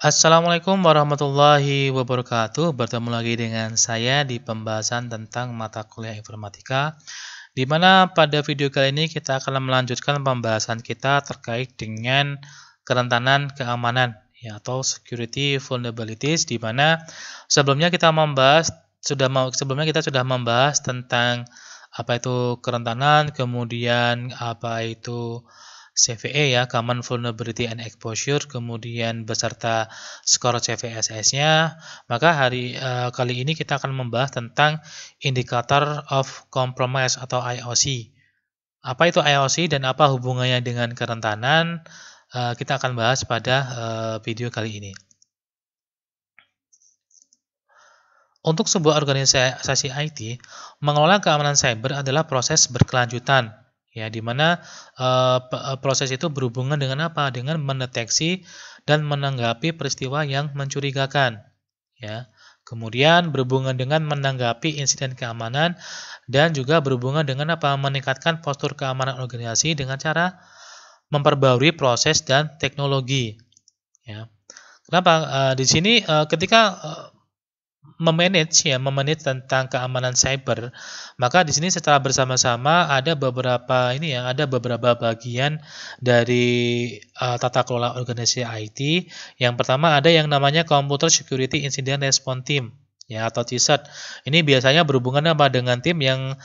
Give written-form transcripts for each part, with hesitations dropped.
Assalamualaikum warahmatullahi wabarakatuh. Bertemu lagi dengan saya di pembahasan tentang mata kuliah informatika, di mana pada video kali ini kita akan melanjutkan pembahasan kita terkait dengan kerentanan keamanan ya, atau security vulnerabilities, di mana sebelumnya kita sudah membahas tentang apa itu kerentanan, kemudian apa itu CVE ya, Common Vulnerability and Exposure, kemudian beserta skor CVSS-nya. Maka kali ini kita akan membahas tentang Indicator of Compromise atau IOC. Apa itu IOC dan apa hubungannya dengan kerentanan? Kita akan bahas pada video kali ini. Untuk sebuah organisasi IT, mengelola keamanan cyber adalah proses berkelanjutan, ya, di mana proses itu berhubungan dengan apa? Dengan mendeteksi dan menanggapi peristiwa yang mencurigakan, ya. Kemudian berhubungan dengan menanggapi insiden keamanan dan juga berhubungan dengan apa? Meningkatkan postur keamanan organisasi dengan cara memperbarui proses dan teknologi, ya. Kenapa? Di sini ketika memanage tentang keamanan cyber, maka di sini secara bersama-sama ada beberapa bagian dari tata kelola organisasi IT. Yang pertama ada yang namanya Computer Security Incident Response Team, ya, atau CISRT. Ini biasanya berhubungan apa? Dengan tim yang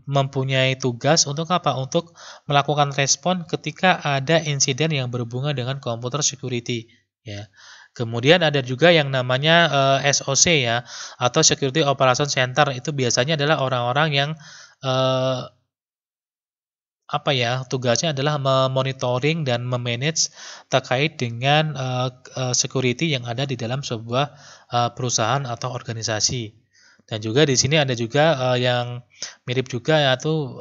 mempunyai tugas untuk apa? Untuk melakukan respon ketika ada insiden yang berhubungan dengan computer security, ya. Kemudian ada juga yang namanya SOC ya, atau Security Operation Center. Itu biasanya adalah orang-orang yang tugasnya adalah memonitoring dan memanage terkait dengan security yang ada di dalam sebuah perusahaan atau organisasi. Dan juga di sini ada juga yang mirip juga, yaitu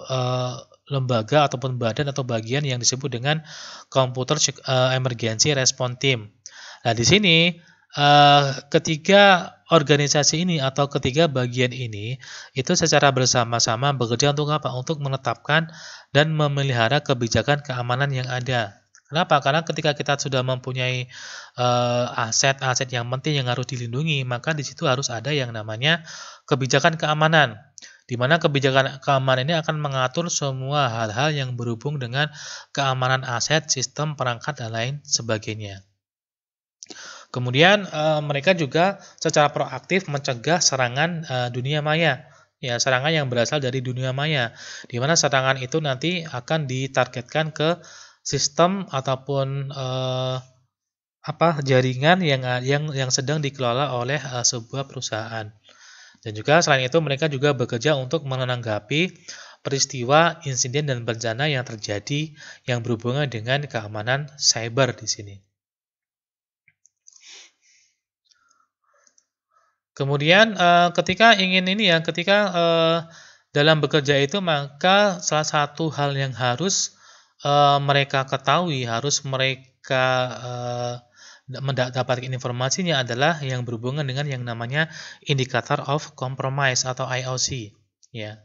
lembaga ataupun badan atau bagian yang disebut dengan Computer Emergency Response Team. Nah, di sini ketiga organisasi ini atau ketiga bagian ini itu secara bersama-sama bekerja untuk apa? Untuk menetapkan dan memelihara kebijakan keamanan yang ada. Kenapa? Karena ketika kita sudah mempunyai aset-aset yang penting yang harus dilindungi, maka di situ harus ada yang namanya kebijakan keamanan, di mana kebijakan keamanan ini akan mengatur semua hal-hal yang berhubung dengan keamanan aset, sistem, perangkat, dan lain sebagainya. Kemudian mereka juga secara proaktif mencegah serangan dunia maya, ya, serangan yang berasal dari dunia maya, di mana serangan itu nanti akan ditargetkan ke sistem ataupun jaringan yang sedang dikelola oleh sebuah perusahaan. Dan juga selain itu mereka juga bekerja untuk menanggapi peristiwa, insiden, dan bencana yang terjadi yang berhubungan dengan keamanan cyber di sini. Kemudian ketika dalam bekerja itu, maka salah satu hal yang harus mereka ketahui, harus mereka mendapatkan informasinya adalah yang berhubungan dengan yang namanya Indicator of Compromise atau IOC, ya.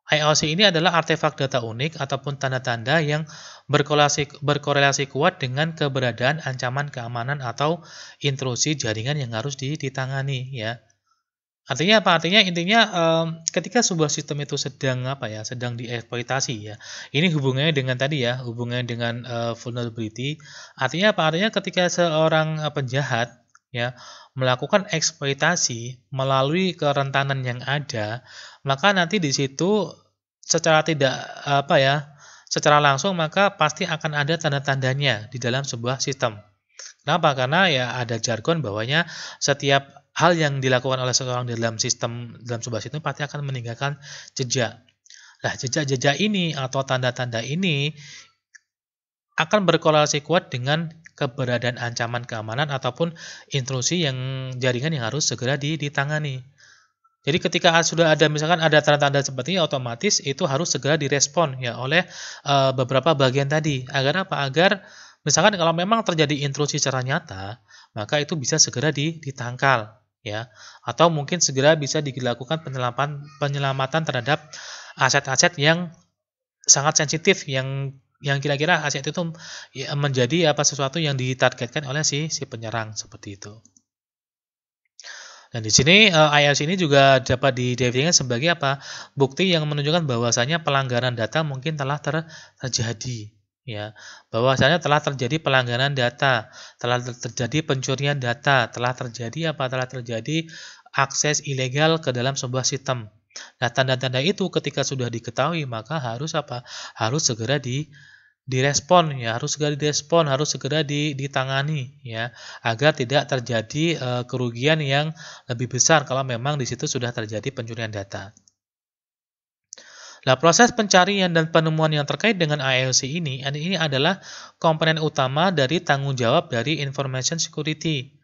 IOC ini adalah artefak data unik ataupun tanda-tanda yang berkorelasi kuat dengan keberadaan ancaman keamanan atau intrusi jaringan yang harus ditangani, ya. Artinya apa? Intinya ketika sebuah sistem itu sedang dieksploitasi, ya. Ini hubungannya dengan tadi, ya, hubungannya dengan vulnerability. Artinya apa? Artinya ketika seorang penjahat, ya, melakukan eksploitasi melalui kerentanan yang ada, maka nanti di situ secara langsung maka pasti akan ada tanda-tandanya di dalam sebuah sistem. Kenapa? Karena ya ada jargon bahwanya setiap hal yang dilakukan oleh seseorang dalam sebuah sistem pasti akan meninggalkan jejak. Nah, jejak-jejak ini atau tanda-tanda ini akan berkorelasi kuat dengan keberadaan ancaman keamanan ataupun intrusi jaringan yang harus segera ditangani. Jadi ketika sudah ada misalkan ada tanda-tanda seperti ini, otomatis itu harus segera direspon, ya, oleh beberapa bagian tadi. Agar apa? Agar misalkan kalau memang terjadi intrusi secara nyata, maka itu bisa segera ditangkal, ya. Atau mungkin segera bisa dilakukan penyelamatan terhadap aset-aset yang sangat sensitif yang kira-kira aset itu ya, menjadi sesuatu yang ditargetkan oleh si penyerang seperti itu. Dan di sini IOC ini juga dapat didefinisikan sebagai bukti yang menunjukkan bahwasanya pelanggaran data mungkin telah terjadi, ya. Bahwasanya telah terjadi pelanggaran data, telah terjadi pencurian data, telah terjadi telah terjadi akses ilegal ke dalam sebuah sistem. Nah, tanda-tanda itu ketika sudah diketahui maka harus Harus segera direspon, ya, harus segera ditangani, ya, agar tidak terjadi kerugian yang lebih besar kalau memang di situ sudah terjadi pencurian data. Nah, proses pencarian dan penemuan yang terkait dengan IOC ini adalah komponen utama dari tanggung jawab dari information security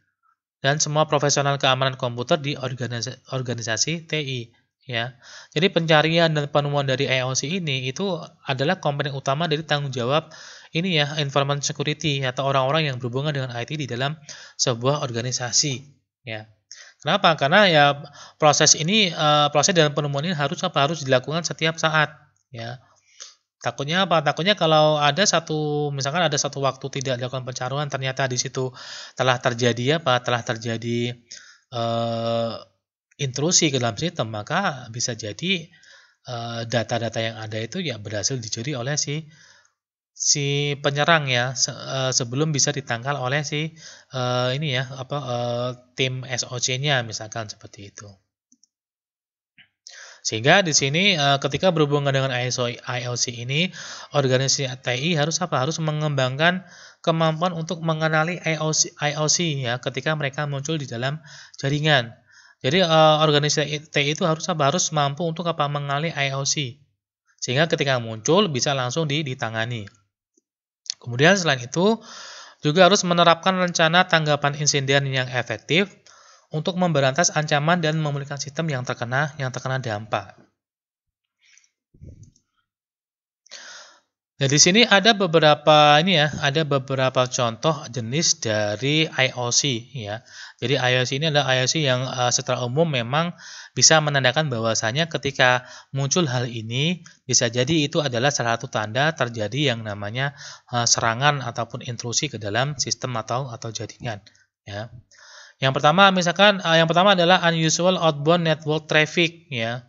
dan semua profesional keamanan komputer di organisasi TI. Ya, jadi pencarian dan penemuan dari IOC ini itu adalah komponen utama dari tanggung jawab information security atau orang-orang yang berhubungan dengan IT di dalam sebuah organisasi. Ya, kenapa? Karena ya proses dan penemuan ini harus dilakukan setiap saat. Ya, takutnya Takutnya kalau misalkan ada satu waktu tidak dilakukan pencarian, ternyata di situ telah terjadi intrusi ke dalam sistem, maka bisa jadi data-data yang ada itu ya berhasil dicuri oleh si penyerang, ya, sebelum bisa ditangkal oleh tim SOC-nya misalkan seperti itu. Sehingga di sini ketika berhubungan dengan IOC ini, organisasi TI harus mengembangkan kemampuan untuk mengenali IOC ya ketika mereka muncul di dalam jaringan. Jadi organisasi TI itu harus mampu untuk mengenali IOC sehingga ketika muncul bisa langsung ditangani. Kemudian selain itu juga harus menerapkan rencana tanggapan insiden yang efektif untuk memberantas ancaman dan memulihkan sistem yang terkena dampak. Nah, di sini ada beberapa contoh jenis dari IOC, ya. Jadi IOC ini adalah IOC yang secara umum memang bisa menandakan bahwasanya ketika muncul hal ini bisa jadi itu adalah salah satu tanda terjadi yang namanya serangan ataupun intrusi ke dalam sistem atau jaringan, ya. Yang pertama adalah unusual outbound network traffic, ya.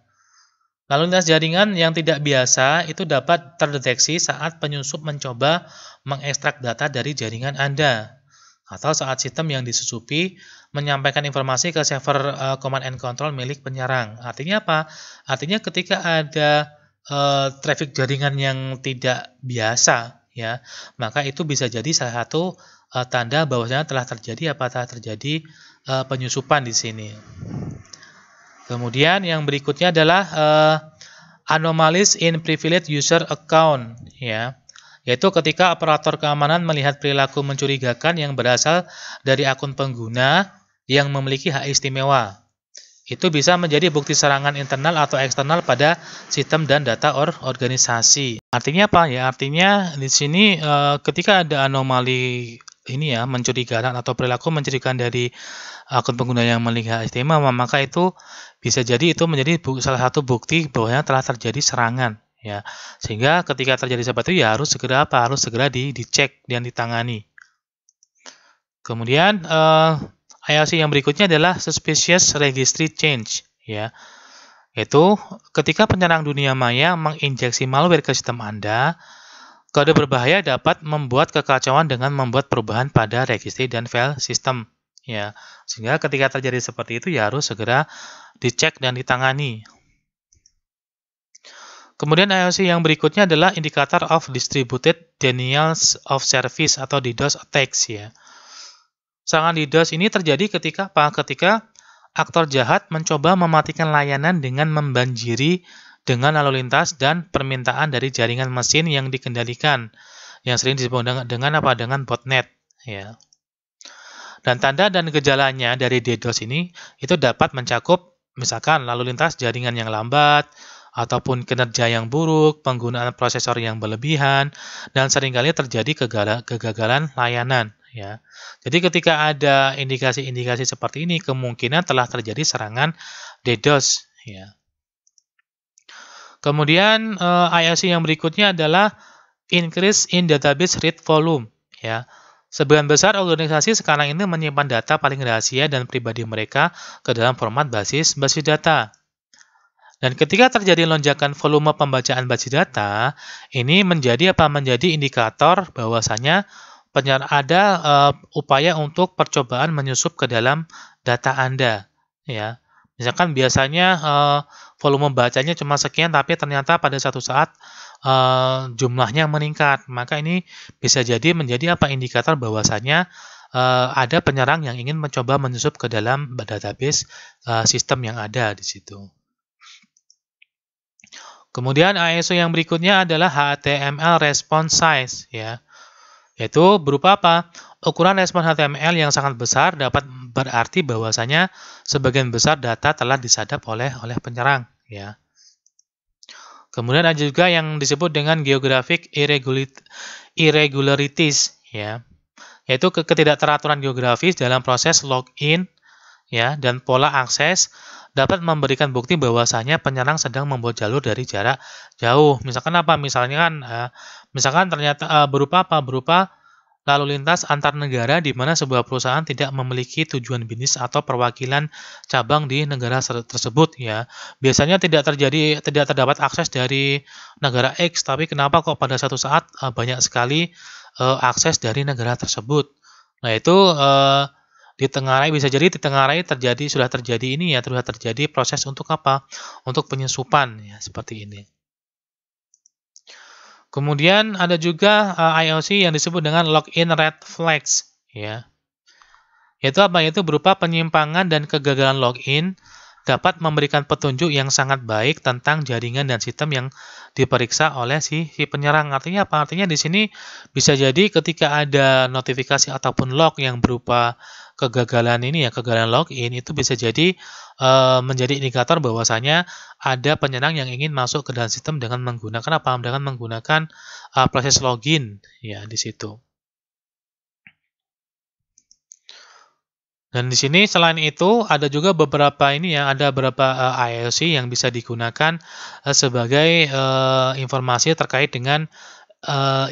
Lalu lintas jaringan yang tidak biasa itu dapat terdeteksi saat penyusup mencoba mengekstrak data dari jaringan Anda atau saat sistem yang disusupi menyampaikan informasi ke server command and control milik penyerang. Artinya apa? Artinya ketika ada traffic jaringan yang tidak biasa, ya, maka itu bisa jadi salah satu tanda bahwasanya telah terjadi penyusupan di sini. Kemudian yang berikutnya adalah anomalies in privileged user account, ya, yaitu ketika operator keamanan melihat perilaku mencurigakan yang berasal dari akun pengguna yang memiliki hak istimewa. Itu bisa menjadi bukti serangan internal atau eksternal pada sistem dan data organisasi. Artinya apa? Ya, artinya di sini ketika ada anomali mencurigakan atau perilaku mencurigakan dari akun pengguna yang memiliki hak istimewa, maka itu bisa jadi itu menjadi salah satu bukti bahwa telah terjadi serangan, ya. Sehingga ketika terjadi seperti itu ya harus segera dicek dan ditangani. Kemudian IOC yang berikutnya adalah suspicious registry change, ya. Yaitu ketika penyerang dunia maya menginjeksi malware ke sistem Anda, kode berbahaya dapat membuat kekacauan dengan membuat perubahan pada registry dan file sistem, ya. Sehingga ketika terjadi seperti itu ya harus segera dicek dan ditangani. Kemudian IOC yang berikutnya adalah Indicator of Distributed Denials of Service atau DDoS attacks, ya. Serangan DDoS ini terjadi ketika aktor jahat mencoba mematikan layanan dengan membanjiri dengan lalu lintas dan permintaan dari jaringan mesin yang dikendalikan, yang sering disebut dengan botnet, ya. Dan tanda dan gejalanya dari DDoS ini itu dapat mencakup misalkan lalu lintas jaringan yang lambat, ataupun kinerja yang buruk, penggunaan prosesor yang berlebihan, dan seringkali terjadi kegagalan layanan, ya. Jadi ketika ada indikasi-indikasi seperti ini, kemungkinan telah terjadi serangan DDoS, ya. Kemudian IOC yang berikutnya adalah increase in database read volume, ya. Sebagian besar organisasi sekarang ini menyimpan data paling rahasia dan pribadi mereka ke dalam format basis data. Dan ketika terjadi lonjakan volume pembacaan basis data, ini menjadi indikator bahwasanya ada upaya untuk percobaan menyusup ke dalam data Anda, ya. Misalkan biasanya volume bacanya cuma sekian, tapi ternyata pada satu saat jumlahnya meningkat, maka ini bisa jadi menjadi indikator bahwasanya ada penyerang yang ingin mencoba menyusup ke dalam database sistem yang ada di situ. Kemudian ISO yang berikutnya adalah HTML response size, ya. Yaitu berupa apa? Ukuran respon HTML yang sangat besar dapat berarti bahwasanya sebagian besar data telah disadap oleh penyerang, ya. Kemudian ada juga yang disebut dengan geographic irregularities, ya. Yaitu ketidakteraturan geografis dalam proses login, ya, dan pola akses dapat memberikan bukti bahwasanya penyerang sedang membuat jalur dari jarak jauh. Misalkan apa? Misalkan ternyata berupa lalu lintas antar negara di mana sebuah perusahaan tidak memiliki tujuan bisnis atau perwakilan cabang di negara tersebut, ya. Biasanya tidak terdapat akses dari negara X, tapi kenapa kok pada satu saat banyak sekali akses dari negara tersebut. Nah, itu bisa jadi sudah terjadi proses untuk apa? Untuk penyusupan, ya, seperti ini. Kemudian ada juga IOC yang disebut dengan login red flags, ya. Yaitu berupa penyimpangan dan kegagalan login dapat memberikan petunjuk yang sangat baik tentang jaringan dan sistem yang diperiksa oleh si penyerang. Artinya apa? Artinya di sini bisa jadi ketika ada notifikasi ataupun log yang berupa kegagalan login, itu bisa jadi menjadi indikator bahwasanya ada penyerang yang ingin masuk ke dalam sistem dengan menggunakan apa? Dengan menggunakan proses login, ya, di situ. Dan di sini selain itu ada juga beberapa IOC yang bisa digunakan sebagai informasi terkait dengan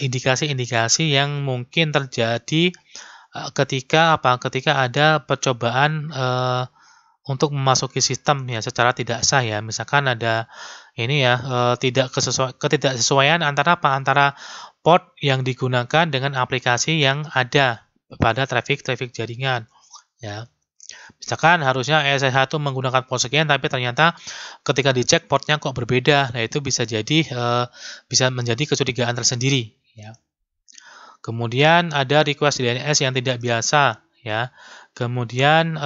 indikasi-indikasi yang mungkin terjadi ketika ada percobaan untuk memasuki sistem, ya, secara tidak sah, ya. Misalkan ada ketidaksesuaian antara port yang digunakan dengan aplikasi yang ada pada traffic jaringan, ya. Misalkan harusnya SSH itu menggunakan port sekian, tapi ternyata ketika dicek portnya kok berbeda. Nah, itu bisa jadi bisa menjadi kecurigaan tersendiri, ya. Kemudian ada request DNS yang tidak biasa, ya. Kemudian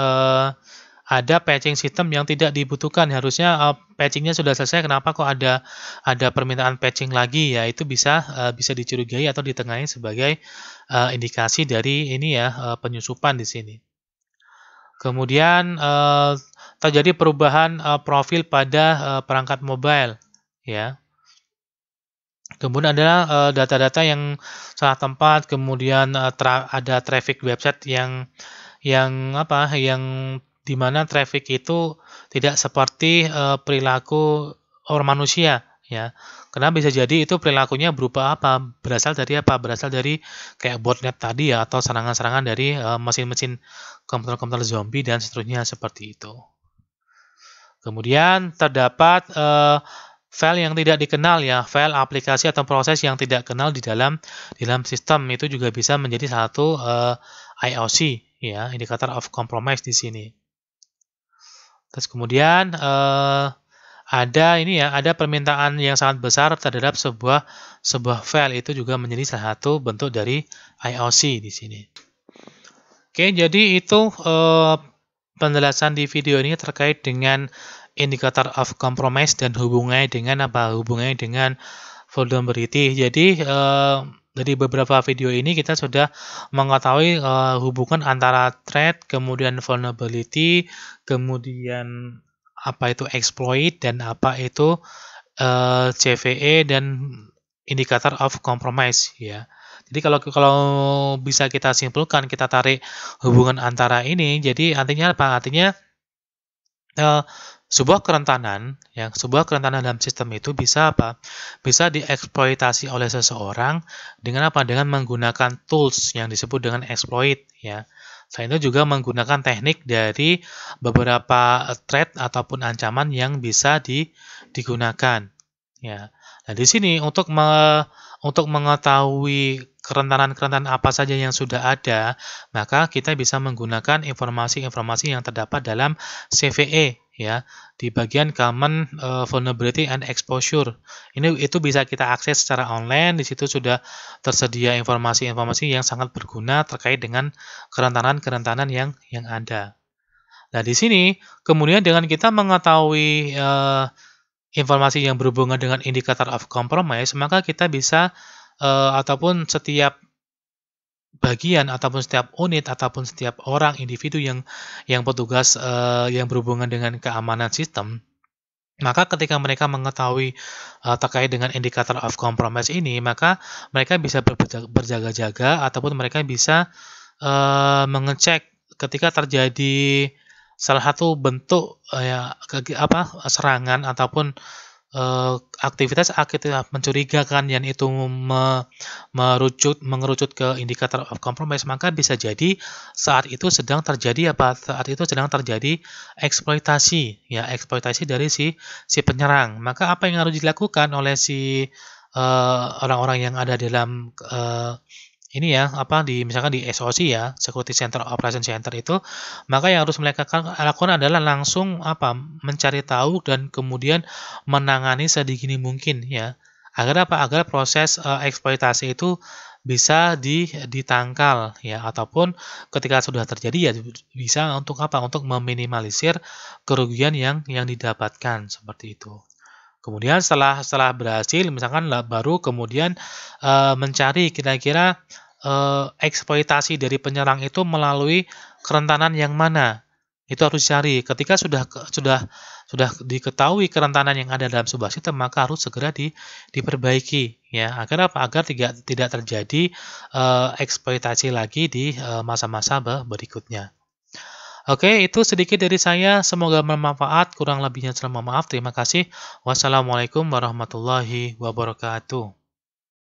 ada patching sistem yang tidak dibutuhkan. Harusnya patchingnya sudah selesai, kenapa kok ada permintaan patching lagi, ya. Itu bisa dicurigai atau ditengahi sebagai indikasi dari penyusupan di sini. Kemudian terjadi perubahan profil pada perangkat mobile, ya. Kemudian adalah data-data yang salah tempat, kemudian ada traffic website yang di mana traffic itu tidak seperti perilaku orang manusia, ya. Karena bisa jadi itu perilakunya berupa apa? Berasal dari kayak botnet tadi, ya, atau serangan-serangan dari mesin-mesin komputer zombie dan seterusnya seperti itu. Kemudian terdapat file yang tidak dikenal, ya, file aplikasi atau proses yang tidak kenal di dalam sistem, itu juga bisa menjadi satu IOC, ya, indicator of compromise di sini. Terus kemudian ada permintaan yang sangat besar terhadap sebuah file, itu juga menjadi salah satu bentuk dari IOC di sini. Oke, jadi itu penjelasan di video ini terkait dengan indicator of compromise dan hubungannya dengan vulnerability. Jadi dari beberapa video ini kita sudah mengetahui hubungan antara threat, kemudian vulnerability, kemudian apa itu exploit, dan apa itu CVE dan indicator of compromise, ya. Jadi kalau bisa kita simpulkan, kita tarik hubungan antara ini, jadi artinya apa? Artinya sebuah kerentanan dalam sistem itu bisa apa? Bisa dieksploitasi oleh seseorang dengan apa? Dengan menggunakan tools yang disebut dengan exploit, ya. Selain itu juga menggunakan teknik dari beberapa threat ataupun ancaman yang bisa digunakan, ya. Nah, di sini untuk mengetahui kerentanan-kerentanan apa saja yang sudah ada, maka kita bisa menggunakan informasi-informasi yang terdapat dalam CVE, ya, di bagian Common Vulnerability and Exposure. Itu bisa kita akses secara online. Di situ sudah tersedia informasi-informasi yang sangat berguna terkait dengan kerentanan-kerentanan yang ada. Nah, di sini kemudian dengan kita mengetahui informasi yang berhubungan dengan indicator of compromise, maka kita bisa ataupun setiap bagian ataupun setiap unit ataupun setiap orang individu yang petugas yang berhubungan dengan keamanan sistem, maka ketika mereka mengetahui terkait dengan indikator of compromise ini, maka mereka bisa berjaga-jaga ataupun mereka bisa mengecek ketika terjadi salah satu bentuk serangan ataupun aktivitas mencurigakan yang itu mengerucut ke indikator of compromise, maka bisa jadi saat itu sedang terjadi eksploitasi, ya, eksploitasi dari si penyerang. Maka apa yang harus dilakukan oleh si orang-orang yang ada dalam misalkan di SOC, ya, Security Center Operation Center itu, maka yang harus mereka lakukan adalah langsung mencari tahu dan kemudian menangani sedini mungkin, ya, agar proses eksploitasi itu bisa ditangkal, ya, ataupun ketika sudah terjadi, ya, bisa untuk meminimalisir kerugian yang didapatkan seperti itu. Kemudian setelah berhasil, misalkan baru kemudian mencari kira-kira eksploitasi dari penyerang itu melalui kerentanan yang mana. Itu harus dicari. Ketika sudah diketahui kerentanan yang ada dalam sebuah sistem, maka harus segera diperbaiki, ya, agar tidak terjadi eksploitasi lagi di masa-masa berikutnya. Oke, itu sedikit dari saya. Semoga bermanfaat. Kurang lebihnya saya mohon maaf. Terima kasih. Wassalamualaikum warahmatullahi wabarakatuh.